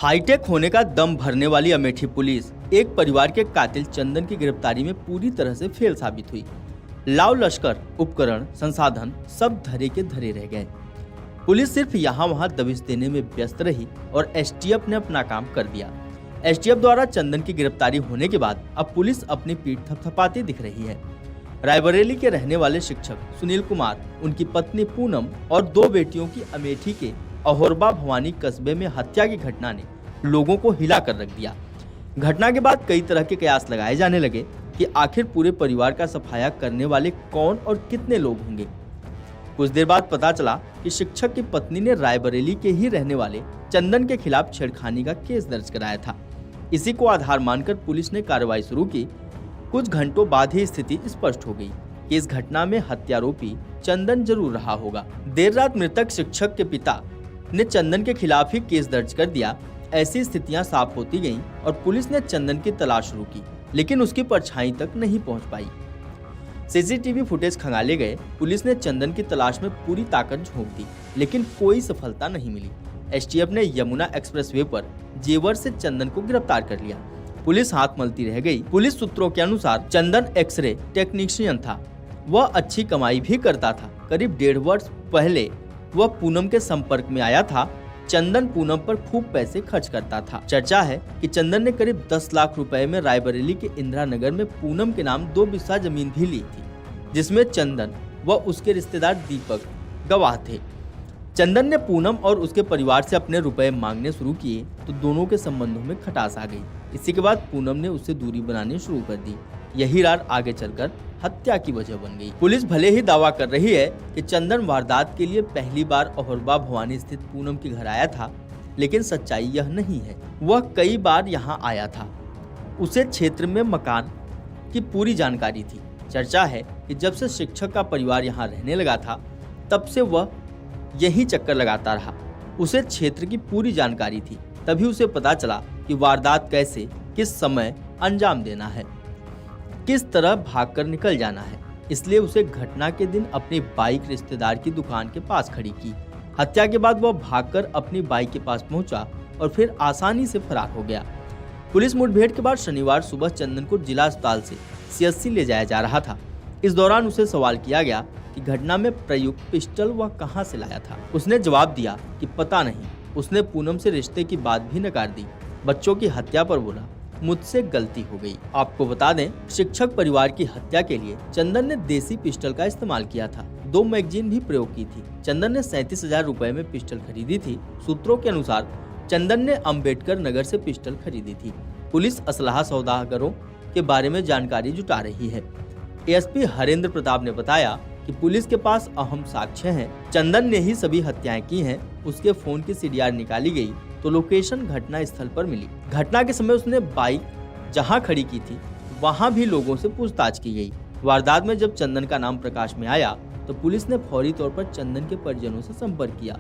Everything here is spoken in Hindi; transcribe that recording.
हाईटेक होने का दम भरने वाली अमेठी पुलिस एक परिवार के कातिल चंदन की गिरफ्तारी में पूरी तरह से फेल साबित हुई। लाव लश्कर, उपकरण, संसाधन सब धरे के धरे रह गए। पुलिस सिर्फ यहाँ वहाँ दबिश देने में व्यस्त रही और एसटीएफ ने अपना काम कर दिया। एसटीएफ द्वारा चंदन की गिरफ्तारी होने के बाद अब पुलिस अपनी पीठ थपथपाती दिख रही है। रायबरेली के रहने वाले शिक्षक सुनील कुमार, उनकी पत्नी पूनम और दो बेटियों की अमेठी के अहोरबा भवानी कस्बे में हत्या की घटना ने लोगों को हिला कर रख दिया। घटना के बाद कई तरह के कयास लगाए जाने लगे कि आखिर पूरे परिवार का सफाया करने वाले कौन और कितने लोग होंगे। कुछ देर बाद पता चला कि शिक्षक की पत्नी ने रायबरेली के ही रहने वाले चंदन के खिलाफ छेड़खानी का केस दर्ज कराया था। इसी को आधार मानकर पुलिस ने कार्रवाई शुरू की। कुछ घंटों बाद ही स्थिति स्पष्ट हो गई कि इस घटना में हत्यारोपी चंदन जरूर रहा होगा। देर रात मृतक शिक्षक के पिता ने चंदन के खिलाफ ही केस दर्ज कर दिया। ऐसी स्थितियां साफ होती गईं और पुलिस ने चंदन की तलाश शुरू की, लेकिन उसकी परछाई तक नहीं पहुंच पाई। सीसीटीवी फुटेज खंगाले गए। पुलिस ने चंदन की तलाश में पूरी ताकत झोंक दी, लेकिन कोई सफलता नहीं मिली। एसटीएफ ने यमुना एक्सप्रेसवे पर जेवर से चंदन को गिरफ्तार कर लिया। पुलिस हाथ मलती रह गई। पुलिस सूत्रों के अनुसार चंदन एक्सरे टेक्नीशियन था। वह अच्छी कमाई भी करता था। करीब 1.5 वर्ष पहले वह पूनम के संपर्क में आया था। चंदन पूनम पर खूब पैसे खर्च करता था। चर्चा है कि चंदन ने करीब 10 लाख रुपए में रायबरेली के इंदिरा नगर में पूनम के नाम 2 बिस्सा जमीन भी ली थी, जिसमें चंदन व उसके रिश्तेदार दीपक गवाह थे। चंदन ने पूनम और उसके परिवार से अपने रुपए मांगने शुरू किए तो दोनों के संबंधों में खटास आ गई। इसी के बाद पूनम ने उससे दूरी बनानी शुरू कर दी। यही रार आगे चलकर हत्या की वजह बन गई। पुलिस भले ही दावा कर रही है कि चंदन वारदात के लिए पहली बार अहोरबा भवानी स्थित पूनम के घर आया था, लेकिन सच्चाई यह नहीं है। वह कई बार यहाँ आया था। उसे क्षेत्र में मकान की पूरी जानकारी थी। चर्चा है कि जब से शिक्षक का परिवार यहाँ रहने लगा था, तब से वह यही चक्कर लगाता रहा। उसे क्षेत्र की पूरी जानकारी थी। तभी उसे पता चला कि वारदात कैसे, किस समय अंजाम देना है, किस तरह भागकर निकल जाना है। इसलिए उसे घटना के दिन अपनी बाइक रिश्तेदार की दुकान के पास खड़ी की। हत्या के बाद वह भागकर अपनी बाइक के पास पहुंचा और फिर आसानी से फरार हो गया। पुलिस मुठभेड़ के बाद शनिवार सुबह चंदन को जिला अस्पताल से सीएचसी ले जाया जा रहा था। इस दौरान उसे सवाल किया गया कि घटना में प्रयुक्त पिस्टल वह कहां से लाया था। उसने जवाब दिया कि पता नहीं। उसने पूनम से रिश्ते की बात भी नकार दी। बच्चों की हत्या पर बोला, मुझसे गलती हो गई। आपको बता दें, शिक्षक परिवार की हत्या के लिए चंदन ने देसी पिस्टल का इस्तेमाल किया था। 2 मैगजीन भी प्रयोग की थी। चंदन ने 37,000 रुपए में पिस्टल खरीदी थी। सूत्रों के अनुसार चंदन ने अंबेडकर नगर से पिस्टल खरीदी थी। पुलिस असलाह सौदागरों के बारे में जानकारी जुटा रही है। एएसपी हरेंद्र प्रताप ने बताया कि पुलिस के पास अहम साक्ष्य हैं। चंदन ने ही सभी हत्याएं की हैं। उसके फोन की सीडीआर निकाली गई तो लोकेशन घटना स्थल पर मिली। घटना के समय उसने बाइक जहां खड़ी की थी वहां भी लोगों से पूछताछ की गई। वारदात में जब चंदन का नाम प्रकाश में आया तो पुलिस ने फौरी तौर पर चंदन के परिजनों से संपर्क किया।